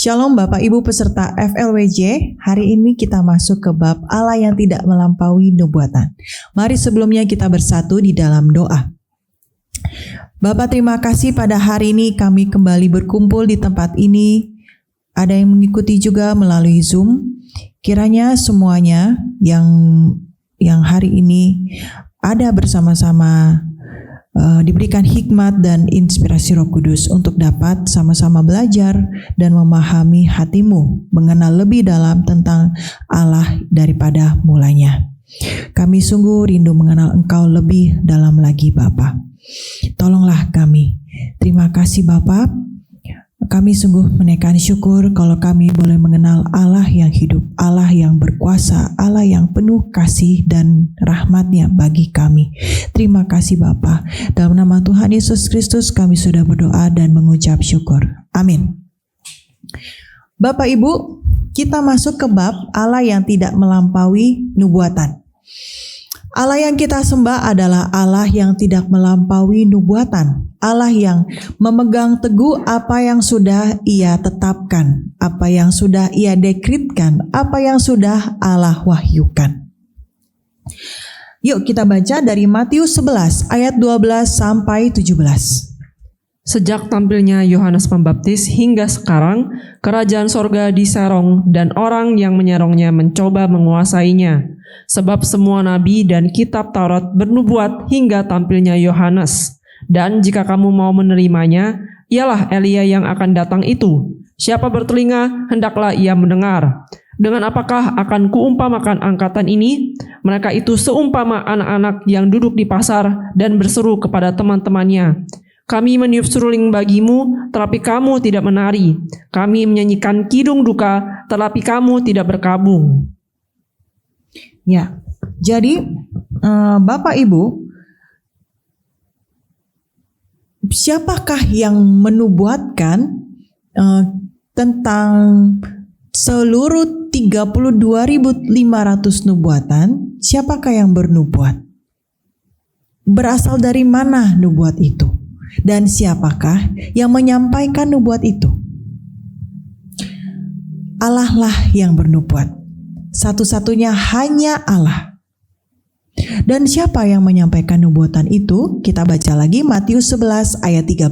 Shalom Bapak Ibu peserta FLWJ, hari ini kita masuk ke bab Allah yang tidak melampaui nubuatan. Mari sebelumnya kita bersatu di dalam doa. Bapak, terima kasih pada hari ini kami kembali berkumpul di tempat ini. Ada yang mengikuti juga melalui Zoom. Kiranya semuanya yang hari ini ada bersama-sama diberikan hikmat dan inspirasi Roh Kudus untuk dapat sama-sama belajar dan memahami hatimu, mengenal lebih dalam tentang Allah daripada mulanya. Kami sungguh rindu mengenal Engkau lebih dalam lagi Bapa. Tolonglah kami. Terima kasih Bapa. Kami sungguh menaikkan syukur kalau kami boleh mengenal Allah yang hidup, Allah yang berkuasa, Allah yang penuh kasih dan rahmat-Nya bagi kami. Terima kasih Bapa. Dalam nama Tuhan Yesus Kristus kami sudah berdoa dan mengucap syukur. Amin. Bapak Ibu, kita masuk ke bab Allah yang tidak melampaui nubuatan. Allah yang kita sembah adalah Allah yang tidak melampaui nubuatan. Allah yang memegang teguh apa yang sudah Ia tetapkan, apa yang sudah Ia dekretkan, apa yang sudah Allah wahyukan. Yuk kita baca dari Matius 11 ayat 12 sampai 17. Sejak tampilnya Yohanes Pembaptis hingga sekarang, kerajaan sorga diserong dan orang yang menyerongnya mencoba menguasainya. Sebab semua nabi dan kitab Taurat bernubuat hingga tampilnya Yohanes. Dan jika kamu mau menerimanya, ialah Elia yang akan datang itu. Siapa bertelinga, hendaklah ia mendengar. Dengan apakah akan kuumpamakan angkatan ini? Mereka itu seumpama anak-anak yang duduk di pasar dan berseru kepada teman-temannya. Kami meniup seruling bagimu, tetapi kamu tidak menari. Kami menyanyikan kidung duka, tetapi kamu tidak berkabung. Ya, jadi Bapak Ibu, siapakah yang menubuatkan tentang seluruh 32.500 nubuatan? Siapakah yang bernubuat? Berasal dari mana nubuat itu? Dan siapakah yang menyampaikan nubuat itu? Allah lah yang bernubuat. Satu-satunya hanya Allah. Dan siapa yang menyampaikan nubuatan itu? Kita baca lagi Matius 11 ayat 13.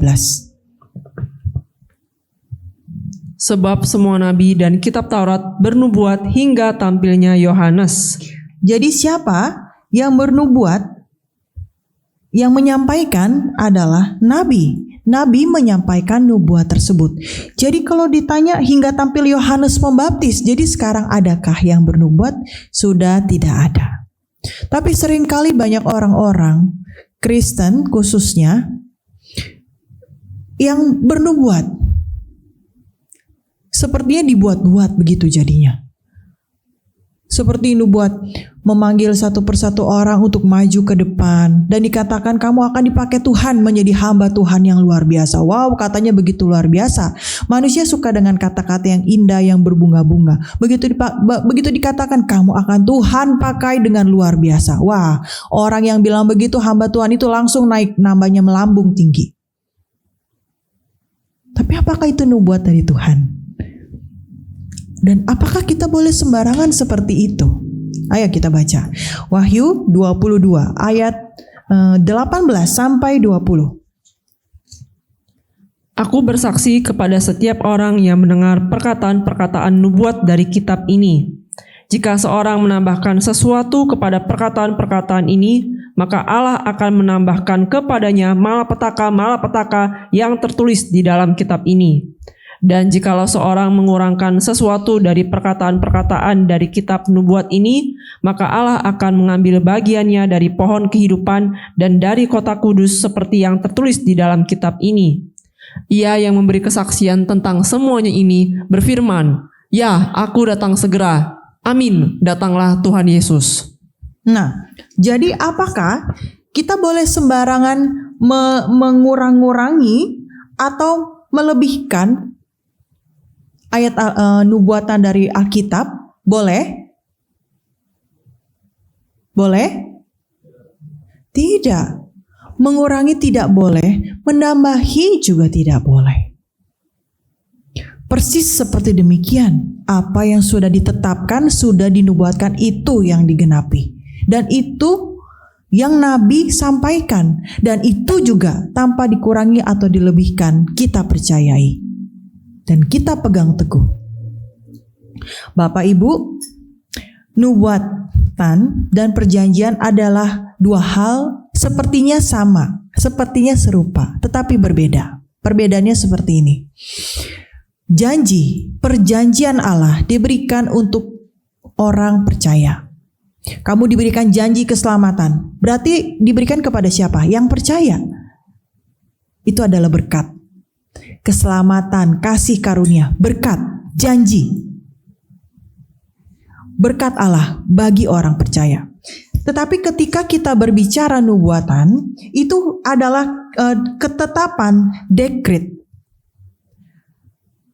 Sebab semua nabi dan kitab Taurat bernubuat hingga tampilnya Yohanes. Jadi siapa yang bernubuat? Yang menyampaikan adalah nabi. Nabi menyampaikan nubuat tersebut. Jadi kalau ditanya hingga tampil Yohanes Pembaptis, jadi sekarang adakah yang bernubuat? Sudah tidak ada. Tapi seringkali banyak orang-orang Kristen khususnya yang bernubuat. Sepertinya dibuat-buat begitu jadinya. Seperti nubuat memanggil satu persatu orang untuk maju ke depan dan dikatakan kamu akan dipakai Tuhan menjadi hamba Tuhan yang luar biasa. Wow, katanya begitu luar biasa. Manusia suka dengan kata-kata yang indah, yang berbunga-bunga. Begitu dikatakan kamu akan Tuhan pakai dengan luar biasa. Wah, orang yang bilang begitu hamba Tuhan itu langsung naik, namanya melambung tinggi. Tapi apakah itu nubuat dari Tuhan? Dan apakah kita boleh sembarangan seperti itu? Ayo kita baca. Wahyu 22 ayat 18 sampai 20. Aku bersaksi kepada setiap orang yang mendengar perkataan-perkataan nubuat dari kitab ini. Jika seorang menambahkan sesuatu kepada perkataan-perkataan ini, maka Allah akan menambahkan kepadanya malapetaka-malapetaka yang tertulis di dalam kitab ini. Dan jikalau seorang mengurangkan sesuatu dari perkataan-perkataan dari kitab nubuat ini, maka Allah akan mengambil bagiannya dari pohon kehidupan dan dari kota kudus seperti yang tertulis di dalam kitab ini. Ia yang memberi kesaksian tentang semuanya ini berfirman, "Ya, aku datang segera. Amin, datanglah Tuhan Yesus." Nah, jadi apakah kita boleh sembarangan mengurang-ngurangi atau melebihkan ayat nubuatan dari Alkitab? Boleh? Boleh? Tidak. Mengurangi tidak boleh, menambahi juga tidak boleh. Persis seperti demikian, apa yang sudah ditetapkan, sudah dinubuatkan, itu yang digenapi. Dan itu yang Nabi sampaikan. Dan itu juga tanpa dikurangi atau dilebihkan, kita percayai. Dan kita pegang teguh. Bapak Ibu, nubuatan dan perjanjian adalah dua hal sepertinya sama, sepertinya serupa, tetapi berbeda. Perbedaannya seperti ini. Perjanjian Allah diberikan untuk orang percaya. Kamu diberikan janji keselamatan. Berarti diberikan kepada siapa? Yang percaya. Itu adalah berkat. Keselamatan, kasih karunia, berkat, janji. Berkat Allah bagi orang percaya. Tetapi ketika kita berbicara nubuatan, itu adalah ketetapan, dekret.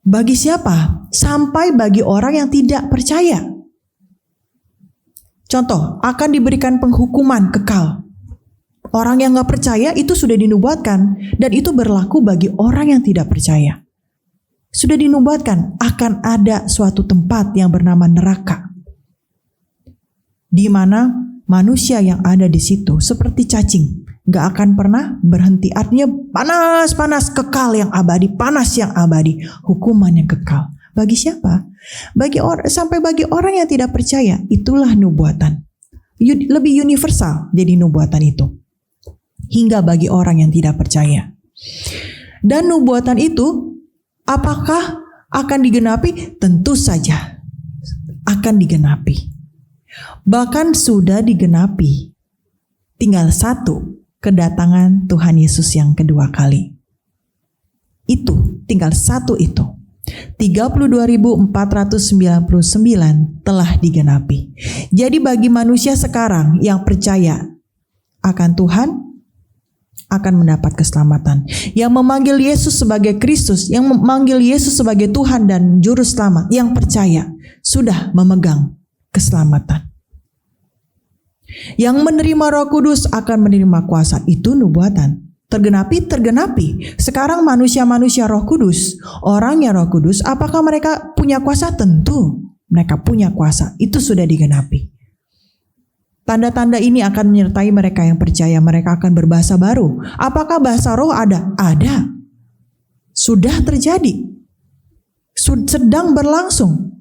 Bagi siapa? Sampai bagi orang yang tidak percaya. Contoh, akan diberikan penghukuman kekal. Orang yang gak percaya itu sudah dinubuatkan. Dan itu berlaku bagi orang yang tidak percaya. Sudah dinubuatkan akan ada suatu tempat yang bernama neraka. Di mana manusia yang ada di situ seperti cacing. Gak akan pernah berhenti. Artinya panas kekal yang abadi. Panas yang abadi. Hukuman yang kekal. Bagi siapa? Sampai bagi orang yang tidak percaya. Itulah nubuatan. Lebih universal jadi nubuatan itu. Hingga bagi orang yang tidak percaya. Dan nubuatan itu apakah akan digenapi? Tentu saja akan digenapi. Bahkan sudah digenapi. Tinggal satu, kedatangan Tuhan Yesus yang kedua kali. Itu, tinggal satu itu. 32.499 telah digenapi. Jadi bagi manusia sekarang yang percaya akan Tuhan, akan mendapat keselamatan. Yang memanggil Yesus sebagai Kristus, yang memanggil Yesus sebagai Tuhan dan Juru Selamat, yang percaya sudah memegang keselamatan. Yang menerima Roh Kudus akan menerima kuasa. Itu nubuatan. Tergenapi. Sekarang manusia-manusia Roh Kudus, orangnya Roh Kudus, apakah mereka punya kuasa? Tentu mereka punya kuasa. Itu sudah digenapi. Tanda-tanda ini akan menyertai mereka yang percaya. Mereka akan berbahasa baru. Apakah bahasa roh ada? Ada. Sudah terjadi. Sedang berlangsung.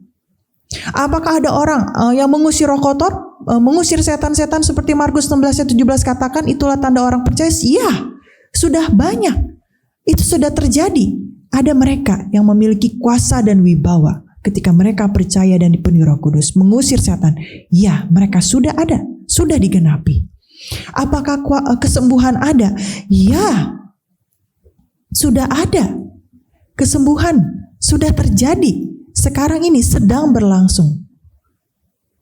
Apakah ada orang yang mengusir roh kotor? Mengusir setan-setan seperti Markus 16:17 katakan, itulah tanda orang percaya. Iya, sudah banyak. Itu sudah terjadi. Ada mereka yang memiliki kuasa dan wibawa ketika mereka percaya dan dipenuhi Roh Kudus, mengusir setan. Ya, mereka sudah ada, sudah digenapi. Apakah kesembuhan ada? Ya, sudah ada. Kesembuhan sudah terjadi. Sekarang ini sedang berlangsung.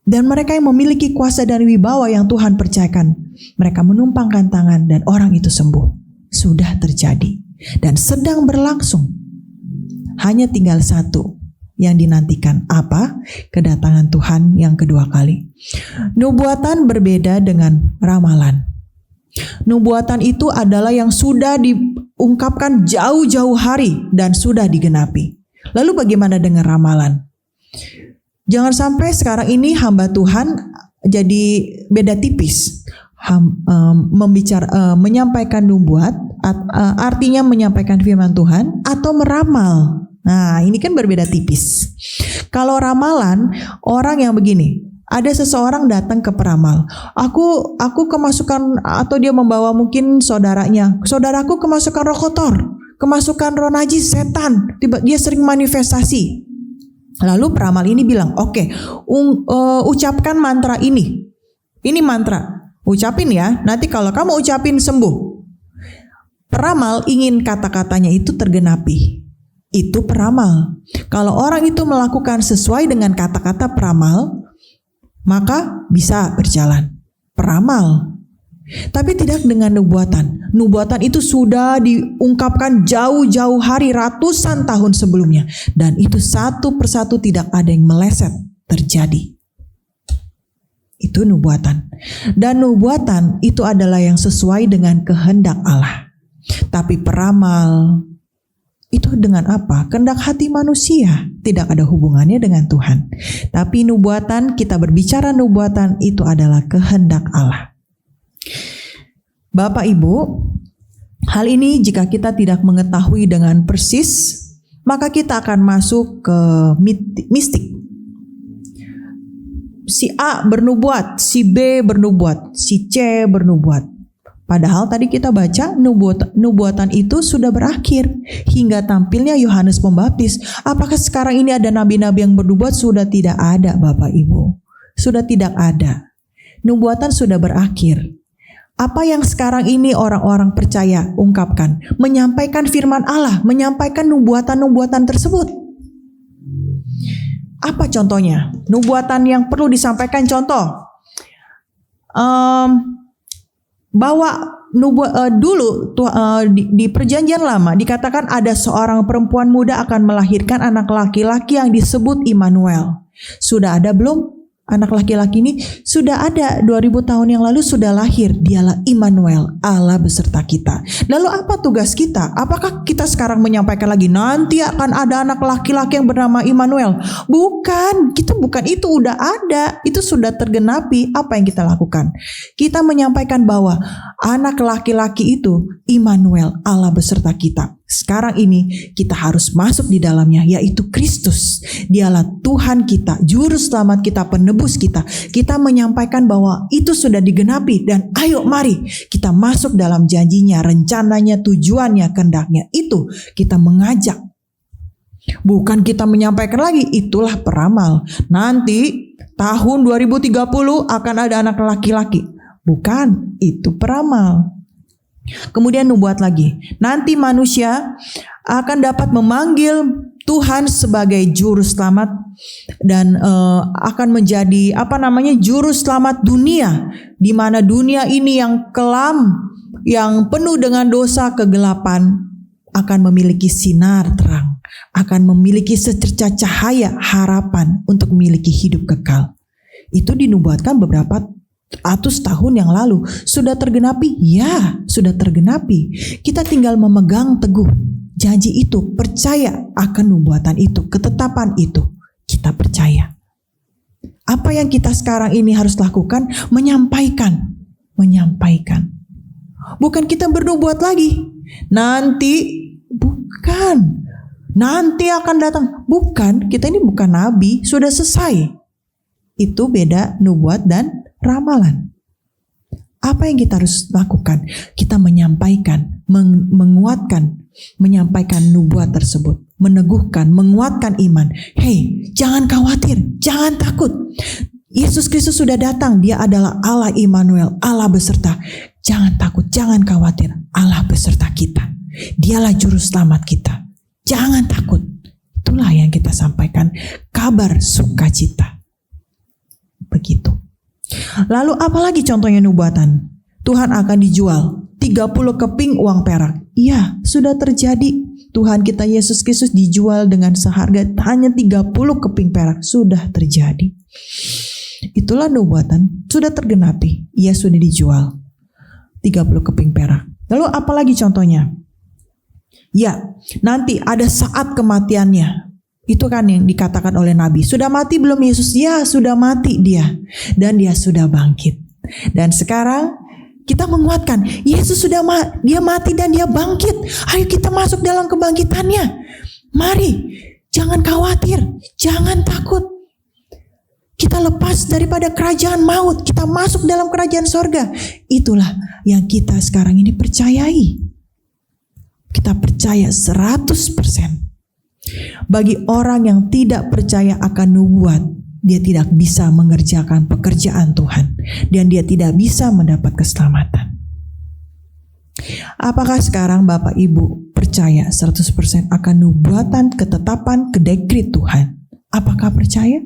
Dan mereka yang memiliki kuasa dan wibawa yang Tuhan percayakan, mereka menumpangkan tangan dan orang itu sembuh. Sudah terjadi dan sedang berlangsung. Hanya tinggal satu yang dinantikan. Apa? Kedatangan Tuhan yang kedua kali. Nubuatan berbeda dengan ramalan. Nubuatan itu adalah yang sudah diungkapkan jauh-jauh hari dan sudah digenapi. Lalu bagaimana dengan ramalan? Jangan sampai sekarang ini hamba Tuhan jadi beda tipis. Menyampaikan nubuat, artinya menyampaikan firman Tuhan, atau meramal. Nah, ini kan berbeda tipis. Kalau ramalan, orang yang begini, ada seseorang datang ke peramal. Aku kemasukan, atau dia membawa mungkin saudaranya. Saudaraku kemasukan roh kotor, kemasukan roh najis, setan. Dia sering manifestasi. Lalu peramal ini bilang, oke, ucapkan mantra ini. Ini mantra. Ucapin ya, nanti kalau kamu ucapin sembuh. Peramal ingin kata-katanya itu tergenapi. Itu peramal. Kalau orang itu melakukan sesuai dengan kata-kata peramal, maka bisa berjalan. Peramal. Tapi tidak dengan nubuatan. Nubuatan itu sudah diungkapkan jauh-jauh hari, ratusan tahun sebelumnya. Dan itu satu persatu tidak ada yang meleset terjadi. Itu nubuatan. Dan nubuatan itu adalah yang sesuai dengan kehendak Allah. Tapi peramal Itu dengan apa? Kehendak hati manusia, tidak ada hubungannya dengan Tuhan. Tapi nubuatan, kita berbicara nubuatan, itu adalah kehendak Allah. Bapak Ibu, hal ini jika kita tidak mengetahui dengan persis, maka kita akan masuk ke mistik. Si A bernubuat, si B bernubuat, si C bernubuat. Padahal tadi kita baca nubuatan itu sudah berakhir hingga tampilnya Yohanes Pembaptis. Apakah sekarang ini ada nabi-nabi yang bernubuat? Sudah tidak ada, Bapak Ibu. Sudah tidak ada. Nubuatan sudah berakhir. Apa yang sekarang ini orang-orang percaya ungkapkan? Menyampaikan firman Allah, menyampaikan nubuatan-nubuatan tersebut. Apa contohnya? Nubuatan yang perlu disampaikan, contoh. Bahwa dulu di perjanjian lama dikatakan ada seorang perempuan muda akan melahirkan anak laki-laki yang disebut Immanuel. Sudah ada belum? Anak laki-laki ini sudah ada 2000 tahun yang lalu sudah lahir. Dialah Immanuel, Allah beserta kita. Lalu apa tugas kita? Apakah kita sekarang menyampaikan lagi nanti akan ada anak laki-laki yang bernama Immanuel? Bukan, bukan itu udah ada. Itu sudah tergenapi. Apa yang kita lakukan? Kita menyampaikan bahwa anak laki-laki itu Immanuel, Allah beserta kita. Sekarang ini kita harus masuk di dalamnya, yaitu Kristus. Dialah Tuhan kita, juru selamat kita, penebus kita. Kita menyampaikan bahwa itu sudah digenapi dan ayo mari kita masuk dalam janjinya, rencananya, tujuannya, kehendaknya. Itu kita mengajak. Bukan kita menyampaikan lagi, itulah peramal. Nanti tahun 2030 akan ada anak laki-laki. Bukan, itu peramal. Kemudian nubuat lagi. Nanti manusia akan dapat memanggil Tuhan sebagai juru selamat dan akan menjadi juru selamat dunia, di mana dunia ini yang kelam, yang penuh dengan dosa, kegelapan, akan memiliki sinar terang, akan memiliki secercah cahaya harapan untuk memiliki hidup kekal. Itu dinubuatkan beberapa ratus tahun yang lalu. Sudah tergenapi? Ya, sudah tergenapi. Kita tinggal memegang teguh janji itu, percaya akan nubuatan itu, ketetapan itu. Kita percaya. Apa yang kita sekarang ini harus lakukan? Menyampaikan. Bukan kita bernubuat lagi. Nanti akan datang. Bukan, kita ini bukan nabi, sudah selesai. Itu beda nubuat dan ramalan. Apa yang kita harus lakukan? Kita menyampaikan, menguatkan, menyampaikan nubuat tersebut, meneguhkan, menguatkan iman. Hei, jangan khawatir, jangan takut. Yesus Kristus sudah datang, Dia adalah Allah Immanuel, Allah beserta. Jangan takut, jangan khawatir, Allah beserta kita. Dialah juru selamat kita. Jangan takut. Itulah yang kita sampaikan, kabar sukacita. Begitu. Lalu apalagi contohnya nubuatan? Tuhan akan dijual 30 keping uang perak. Iya, sudah terjadi. Tuhan kita Yesus Kristus dijual dengan seharga hanya 30 keping perak. Sudah terjadi. Itulah nubuatan. Sudah tergenapi. Ia sudah dijual 30 keping perak. Lalu apalagi contohnya? Ya, nanti ada saat kematiannya. Itu kan yang dikatakan oleh Nabi. Sudah mati belum Yesus? Ya, sudah mati dia. Dan dia sudah bangkit. Dan sekarang kita menguatkan. Yesus sudah dia mati dan dia bangkit. Ayo kita masuk dalam kebangkitannya. Mari, jangan khawatir. Jangan takut. Kita lepas daripada kerajaan maut. Kita masuk dalam kerajaan sorga. Itulah yang kita sekarang ini percayai. Kita percaya 100%. Bagi orang yang tidak percaya akan nubuat, dia tidak bisa mengerjakan pekerjaan Tuhan dan dia tidak bisa mendapat keselamatan. Apakah sekarang Bapak Ibu percaya 100% akan nubuatan, ketetapan, kedekrit Tuhan? Apakah percaya?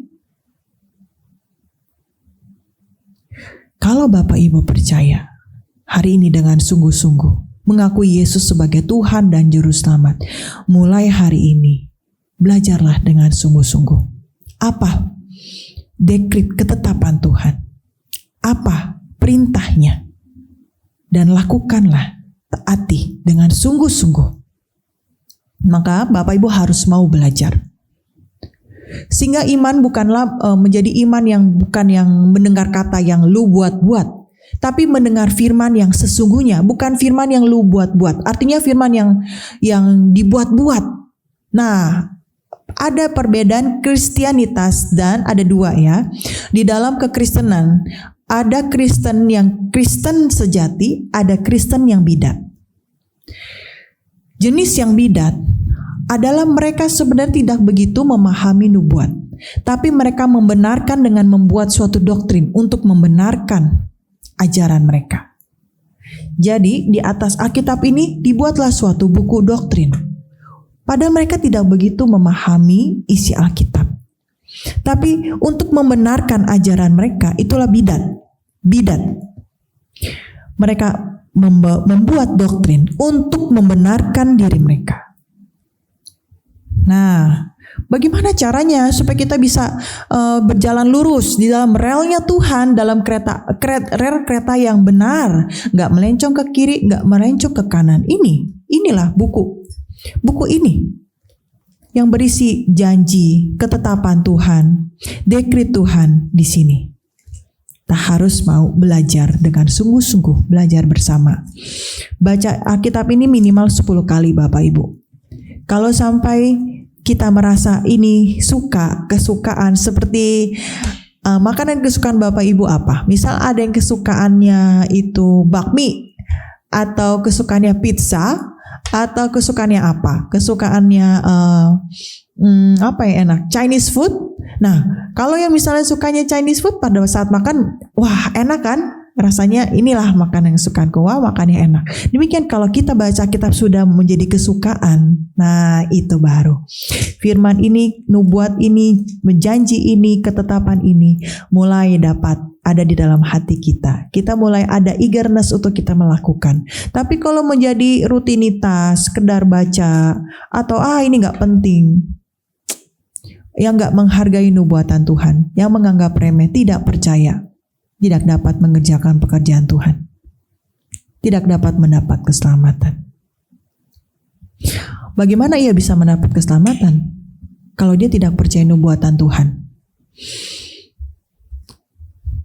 Kalau Bapak Ibu percaya hari ini dengan sungguh-sungguh mengakui Yesus sebagai Tuhan dan Juru Selamat, mulai hari ini belajarlah dengan sungguh-sungguh. Apa dekrit ketetapan Tuhan? Apa perintahnya? Dan lakukanlah, taati dengan sungguh-sungguh. Maka Bapak Ibu harus mau belajar. Sehingga iman bukanlah menjadi iman yang bukan yang mendengar kata yang lu buat-buat, tapi mendengar firman yang sesungguhnya, bukan firman yang lu buat-buat. Artinya firman yang dibuat-buat. Nah, ada perbedaan Kristianitas dan ada dua ya. Di dalam kekristenan ada Kristen yang Kristen sejati, ada Kristen yang bidat. Jenis yang bidat adalah mereka sebenarnya tidak begitu memahami nubuat, tapi mereka membenarkan dengan membuat suatu doktrin untuk membenarkan ajaran mereka. Jadi di atas Alkitab ini dibuatlah suatu buku doktrin. Padahal mereka tidak begitu memahami isi Alkitab. Tapi untuk membenarkan ajaran mereka itulah bidat. Bidat. Mereka membuat doktrin untuk membenarkan diri mereka. Nah, bagaimana caranya supaya kita bisa berjalan lurus di dalam relnya Tuhan, dalam rel kereta yang benar, nggak melencong ke kiri, nggak melencong ke kanan. Inilah buku ini yang berisi janji, ketetapan Tuhan, dekret Tuhan di sini. Kita harus mau belajar dengan sungguh-sungguh, belajar bersama. Baca Alkitab ini minimal 10 kali Bapak Ibu. Kalau sampai kita merasa ini kesukaan seperti makanan kesukaan Bapak Ibu apa? Misal ada yang kesukaannya itu bakmi, atau kesukaannya pizza, atau kesukaannya apa? Kesukaannya apa yang enak? Chinese food. Nah, kalau yang misalnya sukanya Chinese food pada saat makan, wah enak kan? Rasanya inilah makanan yang sukaanku, wah makannya enak. Demikian kalau kita baca kitab sudah menjadi kesukaan, nah itu baru. Firman ini, nubuat ini, menjanji ini, ketetapan ini mulai dapat ada di dalam hati kita. Kita mulai ada eagerness untuk kita melakukan. Tapi kalau menjadi rutinitas, sekedar baca, atau ini gak penting, yang gak menghargai nubuatan Tuhan, yang menganggap remeh, tidak percaya, tidak dapat mengerjakan pekerjaan Tuhan, tidak dapat mendapat keselamatan. Bagaimana ia bisa mendapat keselamatan kalau dia tidak percaya nubuatan Tuhan?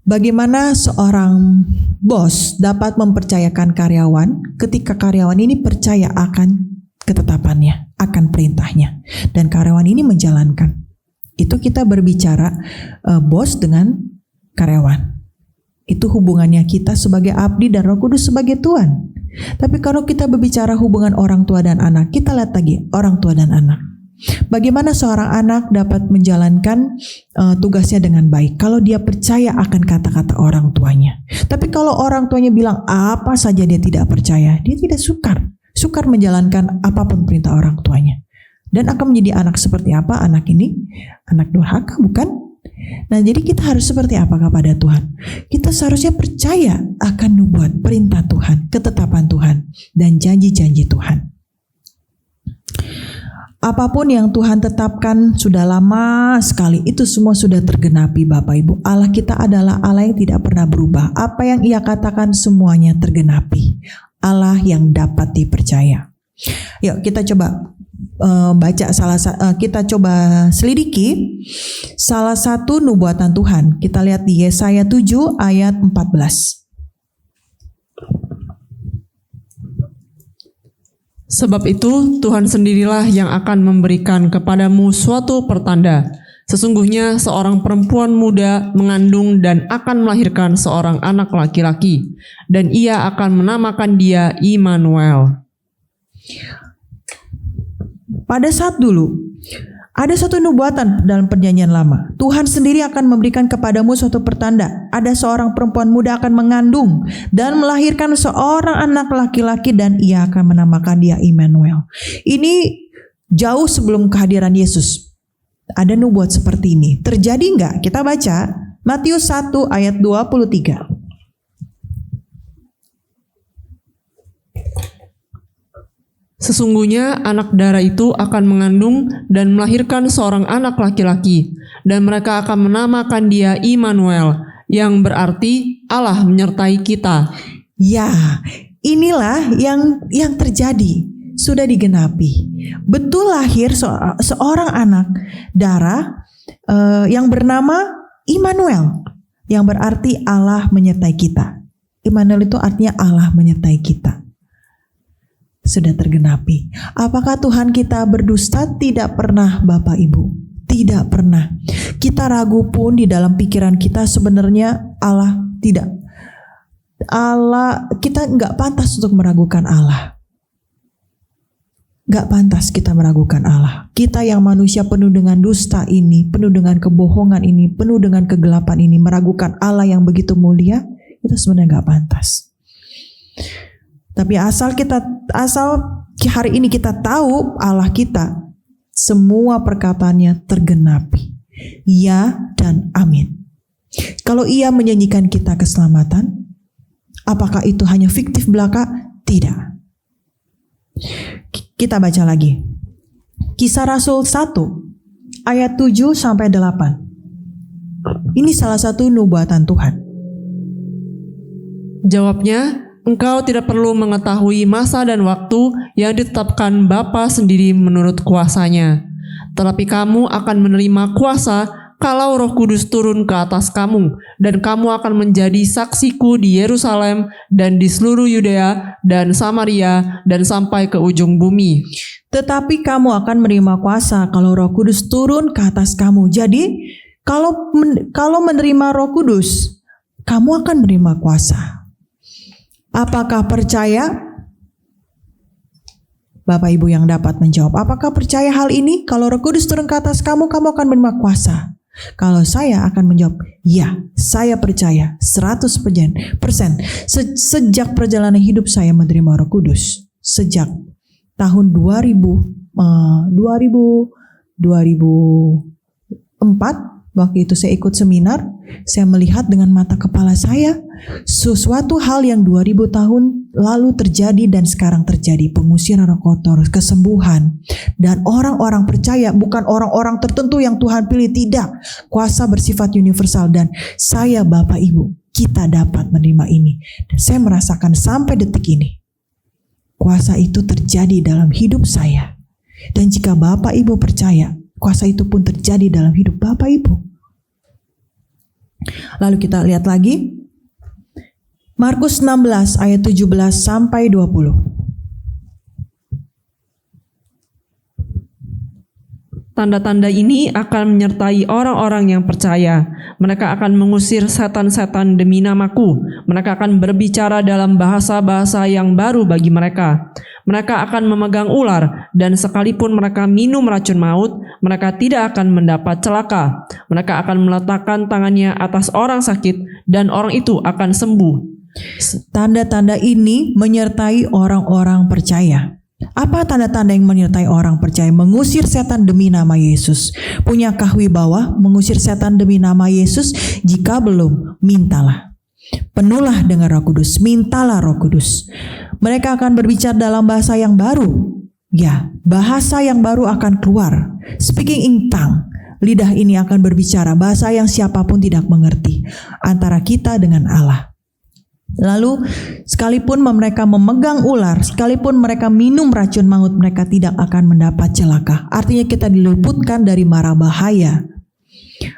Bagaimana seorang bos dapat mempercayakan karyawan ketika karyawan ini percaya akan ketetapannya, akan perintahnya, dan karyawan ini menjalankan? Itu kita berbicara bos dengan karyawan. Itu hubungannya kita sebagai abdi dan Roh Kudus sebagai Tuhan. Tapi kalau kita berbicara hubungan orang tua dan anak, kita lihat lagi orang tua dan anak. Bagaimana seorang anak dapat menjalankan tugasnya dengan baik kalau dia percaya akan kata-kata orang tuanya. Tapi kalau orang tuanya bilang apa saja dia tidak percaya, dia tidak sukar menjalankan apapun perintah orang tuanya. Dan akan menjadi anak seperti apa anak ini? Anak durhaka, bukan? Nah, jadi kita harus seperti apa kepada Tuhan? Kita seharusnya percaya akan nubuat, perintah Tuhan, ketetapan Tuhan, dan janji-janji Tuhan. Apapun yang Tuhan tetapkan sudah lama sekali, itu semua sudah tergenapi Bapak Ibu. Allah kita adalah Allah yang tidak pernah berubah. Apa yang Ia katakan semuanya tergenapi. Allah yang dapat dipercaya. Yuk kita coba kita coba selidiki salah satu nubuatan Tuhan. Kita lihat di Yesaya 7 ayat 14. Sebab itu Tuhan sendirilah yang akan memberikan kepadamu suatu pertanda. Sesungguhnya seorang perempuan muda mengandung dan akan melahirkan seorang anak laki-laki, dan ia akan menamakan dia Immanuel. Pada saat dulu, ada satu nubuatan dalam perjanjian lama. Tuhan sendiri akan memberikan kepadamu suatu pertanda. Ada seorang perempuan muda akan mengandung dan melahirkan seorang anak laki-laki dan ia akan menamakan dia Immanuel. Ini jauh sebelum kehadiran Yesus. Ada nubuat seperti ini. Terjadi enggak? Kita baca Matius 1 ayat 23. Sesungguhnya anak darah itu akan mengandung dan melahirkan seorang anak laki-laki, dan mereka akan menamakan dia Immanuel, yang berarti Allah menyertai kita. Ya, inilah yang terjadi. sudah digenapi. Betul lahir seorang anak darah yang bernama Immanuel, yang berarti Allah menyertai kita. Immanuel itu artinya Allah menyertai kita. Sudah tergenapi. Apakah Tuhan kita berdusta? Tidak pernah, Bapak Ibu. Tidak pernah. Kita ragu pun di dalam pikiran kita, sebenarnya Allah tidak. Kita nggak pantas untuk meragukan Allah. Nggak pantas kita meragukan Allah. Kita yang manusia penuh dengan dusta ini, penuh dengan kebohongan ini, penuh dengan kegelapan ini, meragukan Allah yang begitu mulia, itu sebenarnya nggak pantas. Tapi asal hari ini kita tahu Allah kita, semua perkataannya tergenapi. Ya dan amin. Kalau Ia menyanyikan kita keselamatan, apakah itu hanya fiktif belaka? Tidak. Kita baca lagi. Kisah Rasul 1 ayat 7 sampai 8. Ini salah satu nubuatan Tuhan. Jawabnya, engkau tidak perlu mengetahui masa dan waktu yang ditetapkan Bapa sendiri menurut kuasanya. Tetapi kamu akan menerima kuasa kalau Roh Kudus turun ke atas kamu, dan kamu akan menjadi saksiku di Yerusalem dan di seluruh Yudea dan Samaria dan sampai ke ujung bumi. Tetapi kamu akan menerima kuasa kalau Roh Kudus turun ke atas kamu. Jadi kalau menerima Roh Kudus, kamu akan menerima kuasa. Apakah percaya? Bapak Ibu yang dapat menjawab, apakah percaya hal ini? Kalau Roh Kudus turun ke atas kamu, kamu akan menerima kuasa. Kalau saya akan menjawab, ya, saya percaya 100%. Sejak perjalanan hidup saya menerima Roh Kudus, sejak tahun 2004, waktu itu saya ikut seminar, saya melihat dengan mata kepala saya sesuatu hal yang 2000 tahun lalu terjadi dan sekarang terjadi. Pengusiran roh kotor, kesembuhan, dan orang-orang percaya, bukan orang-orang tertentu yang Tuhan pilih, tidak. Kuasa bersifat universal, dan saya, Bapak Ibu, kita dapat menerima ini. Dan saya merasakan sampai detik ini, kuasa itu terjadi dalam hidup saya. Dan jika Bapak Ibu percaya, kuasa itu pun terjadi dalam hidup Bapak Ibu. Lalu kita lihat lagi Markus 16 ayat 17 sampai 20. Tanda-tanda ini akan menyertai orang-orang yang percaya. Mereka akan mengusir setan-setan demi namaku. Mereka akan berbicara dalam bahasa-bahasa yang baru bagi mereka. Mereka akan memegang ular, dan sekalipun mereka minum racun maut, mereka tidak akan mendapat celaka. Mereka akan meletakkan tangannya atas orang sakit, dan orang itu akan sembuh. Tanda-tanda ini menyertai orang-orang percaya. Apa tanda-tanda yang menyertai orang percaya? Mengusir setan demi nama Yesus. Punyakah wibawa mengusir setan demi nama Yesus? Jika belum, mintalah. Penuhlah dengan Roh Kudus, mintalah Roh Kudus. Mereka akan berbicara dalam bahasa yang baru. Ya, bahasa yang baru akan keluar. Speaking in tongue. Lidah ini akan berbicara bahasa yang siapapun tidak mengerti, antara kita dengan Allah. Lalu sekalipun mereka memegang ular, sekalipun mereka minum racun maut, mereka tidak akan mendapat celaka. Artinya kita diluputkan dari mara bahaya.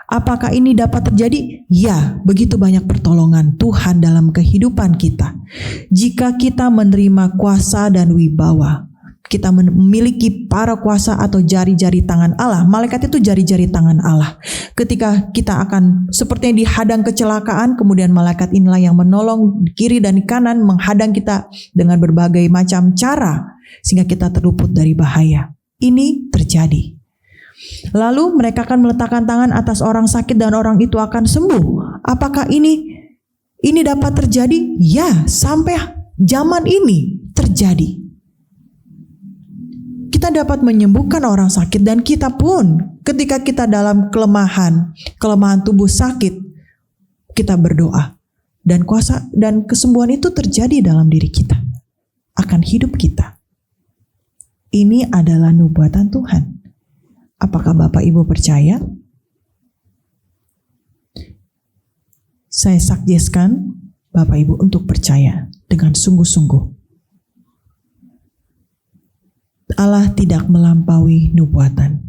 Apakah ini dapat terjadi? Ya, begitu banyak pertolongan Tuhan dalam kehidupan kita. Jika kita menerima kuasa dan wibawa, kita memiliki para kuasa atau jari-jari tangan Allah. Malaikat itu jari-jari tangan Allah. Ketika kita akan seperti dihadang kecelakaan, kemudian malaikat inilah yang menolong di kiri dan di kanan, menghadang kita dengan berbagai macam cara, sehingga kita terluput dari bahaya. Ini terjadi. Lalu mereka akan meletakkan tangan atas orang sakit dan orang itu akan sembuh. Apakah ini dapat terjadi? Ya, sampai zaman ini terjadi. Kita dapat menyembuhkan orang sakit, dan kita pun ketika kita dalam kelemahan tubuh sakit, kita berdoa dan kuasa dan kesembuhan itu terjadi dalam diri kita, akan hidup kita. Ini adalah nubuatan Tuhan. Apakah Bapak Ibu percaya? Saya suggestkan Bapak Ibu untuk percaya dengan sungguh-sungguh. Allah tidak melampaui nubuatan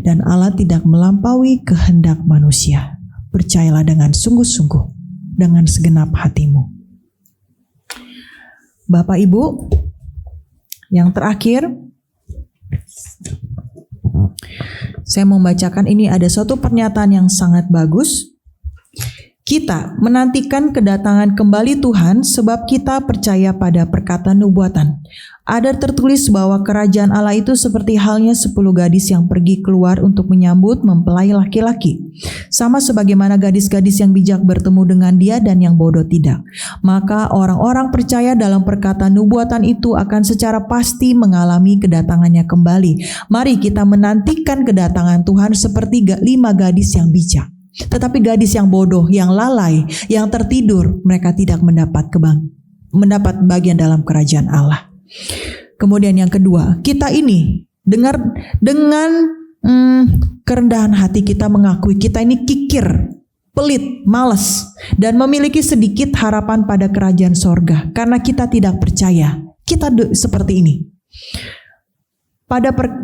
dan Allah tidak melampaui kehendak manusia. Percayalah dengan sungguh-sungguh, dengan segenap hatimu. Bapak Ibu, yang terakhir, saya mau membacakan ini, ada suatu pernyataan yang sangat bagus. Kita menantikan kedatangan kembali Tuhan sebab kita percaya pada perkataan nubuatan. Ada tertulis bahwa kerajaan Allah itu seperti halnya 10 gadis yang pergi keluar untuk menyambut mempelai laki-laki. Sama sebagaimana gadis-gadis yang bijak bertemu dengan dia dan yang bodoh tidak. Maka orang-orang percaya dalam perkataan nubuatan itu akan secara pasti mengalami kedatangannya kembali. Mari kita menantikan kedatangan Tuhan seperti 5 gadis yang bijak. Tetapi gadis yang bodoh, yang lalai, yang tertidur, mereka tidak mendapat bagian dalam kerajaan Allah. Kemudian yang kedua, kita ini dengan kerendahan hati kita mengakui kita ini kikir, pelit, malas, dan memiliki sedikit harapan pada kerajaan sorga. Karena kita tidak percaya, kita seperti ini.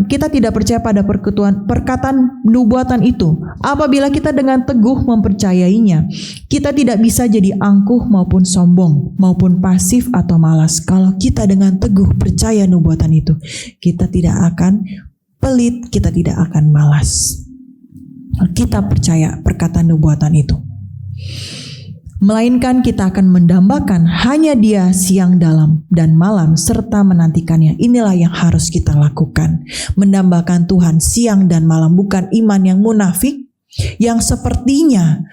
Kita tidak percaya pada perkataan nubuatan itu. Apabila kita dengan teguh mempercayainya, kita tidak bisa jadi angkuh maupun sombong, maupun pasif atau malas. Kalau kita dengan teguh percaya nubuatan itu, kita tidak akan pelit, kita tidak akan malas. Kita percaya perkataan nubuatan itu. Melainkan kita akan mendambakan hanya Dia siang dan malam serta menantikannya. Inilah yang harus kita lakukan. Mendambakan Tuhan siang dan malam, bukan iman yang munafik, yang sepertinya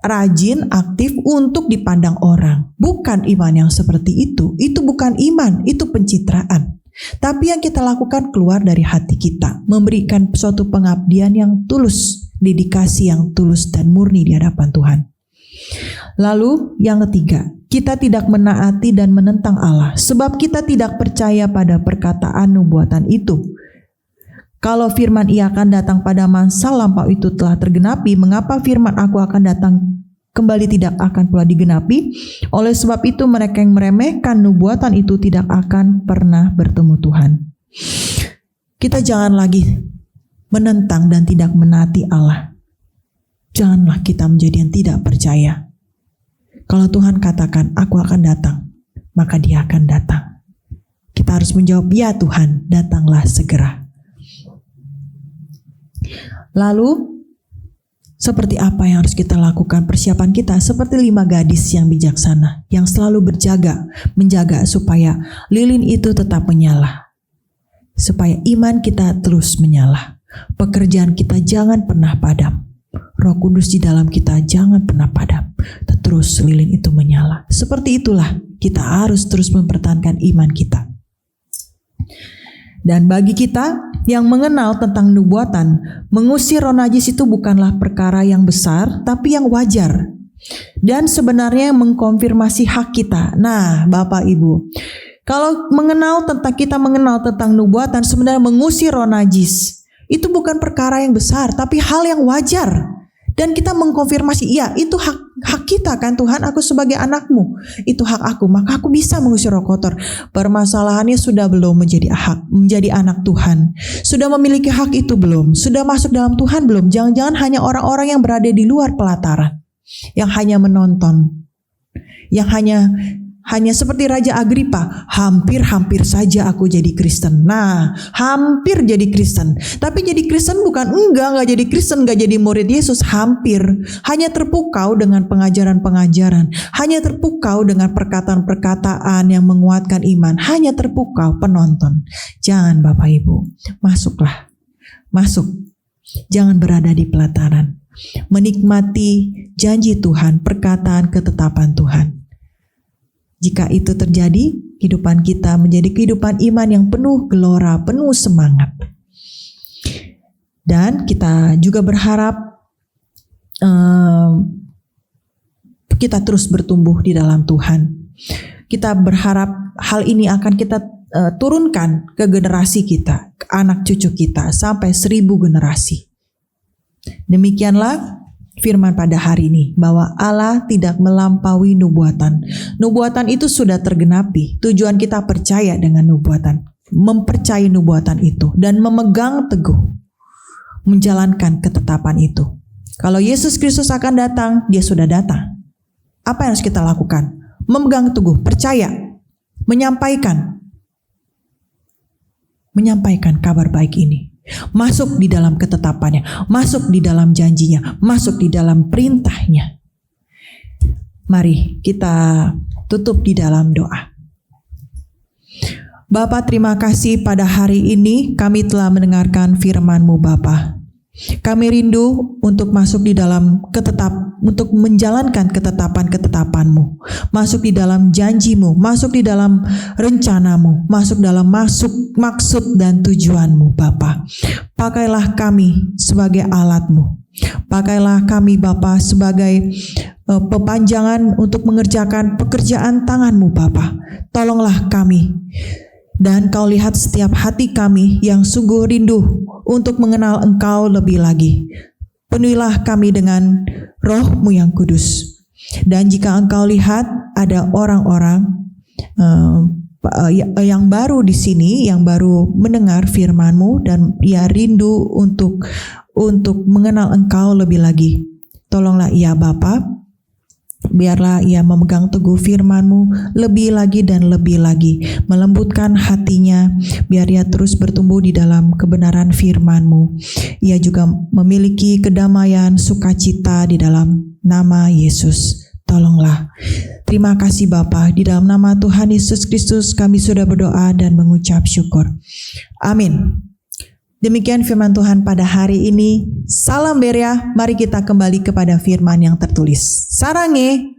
rajin, aktif untuk dipandang orang. Bukan iman yang seperti itu bukan iman, itu pencitraan. Tapi yang kita lakukan keluar dari hati kita, memberikan suatu pengabdian yang tulus, dedikasi yang tulus dan murni di hadapan Tuhan. Lalu yang ketiga, kita tidak menaati dan menentang Allah sebab kita tidak percaya pada perkataan nubuatan itu. Kalau firman Ia akan datang pada masa lampau itu telah tergenapi, mengapa firman Aku akan datang kembali tidak akan pula digenapi? Oleh sebab itu mereka yang meremehkan nubuatan itu tidak akan pernah bertemu Tuhan. Kita jangan lagi menentang dan tidak menaati Allah. Janganlah kita menjadi yang tidak percaya. Kalau Tuhan katakan, Aku akan datang, maka Dia akan datang. Kita harus menjawab, ya Tuhan, datanglah segera. Lalu, seperti apa yang harus kita lakukan persiapan kita? Seperti 5 gadis yang bijaksana, yang selalu menjaga supaya lilin itu tetap menyala. Supaya iman kita terus menyala. Pekerjaan kita jangan pernah padam. Roh Kudus di dalam kita jangan pernah padam. Terus lilin itu menyala. Seperti itulah kita harus terus mempertahankan iman kita. Dan bagi kita yang mengenal tentang nubuatan, mengusir roh najis itu bukanlah perkara yang besar, tapi yang wajar. Dan sebenarnya mengkonfirmasi hak kita. Nah, Bapak Ibu, kalau kita mengenal tentang nubuatan, sebenarnya mengusir roh najis itu bukan perkara yang besar, tapi hal yang wajar. Dan kita mengkonfirmasi, iya itu hak kita kan Tuhan, aku sebagai anakmu, itu hak aku, maka aku bisa mengusir roh kotor. Permasalahannya sudah belum menjadi anak Tuhan, sudah memiliki hak itu belum, sudah masuk dalam Tuhan belum. Jangan-jangan hanya orang-orang yang berada di luar pelataran, yang hanya menonton, yang hanya seperti Raja Agripa, hampir saja aku jadi Kristen. Nah, hampir jadi Kristen. Tapi jadi Kristen bukan enggak jadi Kristen, enggak jadi murid Yesus, hampir. Hanya terpukau dengan pengajaran-pengajaran, hanya terpukau dengan perkataan-perkataan yang menguatkan iman, hanya terpukau penonton. Jangan Bapak Ibu, masuk. Jangan berada di pelataran. Menikmati janji Tuhan, perkataan ketetapan Tuhan. Jika itu terjadi, kehidupan kita menjadi kehidupan iman yang penuh gelora, penuh semangat. Dan kita juga berharap kita terus bertumbuh di dalam Tuhan. Kita berharap hal ini akan kita turunkan ke generasi kita, ke anak cucu kita, sampai 1000 generasi. Demikianlah firman pada hari ini, bahwa Allah tidak melampaui nubuatan. Nubuatan itu sudah tergenapi. Tujuan kita percaya dengan nubuatan. mempercayai nubuatan itu dan memegang teguh, menjalankan ketetapan itu. Kalau Yesus Kristus akan datang, dia sudah datang. Apa yang harus kita lakukan? Memegang teguh, percaya, menyampaikan kabar baik ini. Masuk di dalam ketetapannya, masuk di dalam janjinya, masuk di dalam perintahnya. Mari kita tutup di dalam doa. Bapa, terima kasih pada hari ini kami telah mendengarkan firman-Mu Bapa. Kami rindu untuk masuk di dalam untuk menjalankan ketetapan-ketetapan-Mu, masuk di dalam janji-Mu, masuk di dalam rencana-Mu, masuk dalam maksud dan tujuan-Mu Bapa. Pakailah kami sebagai alat-Mu. Pakailah kami Bapa sebagai pepanjangan untuk mengerjakan pekerjaan tangan-Mu Bapa. Tolonglah kami. Dan Kau lihat setiap hati kami yang sungguh rindu untuk mengenal Engkau lebih lagi. Penuhilah kami dengan Roh-Mu yang kudus. Dan jika Engkau lihat ada orang-orang yang baru di sini, yang baru mendengar firman-Mu dan ia rindu untuk mengenal Engkau lebih lagi, tolonglah ia Bapa. Biarlah ia memegang teguh firman-Mu lebih lagi dan lebih lagi, melembutkan hatinya, biar ia terus bertumbuh di dalam kebenaran firman-Mu. Ia juga memiliki kedamaian, sukacita di dalam nama Yesus. Tolonglah. Terima kasih Bapa, di dalam nama Tuhan Yesus Kristus kami sudah berdoa dan mengucap syukur. Amin. Demikian firman Tuhan pada hari ini. Salam Berea, mari kita kembali kepada firman yang tertulis. Sarange.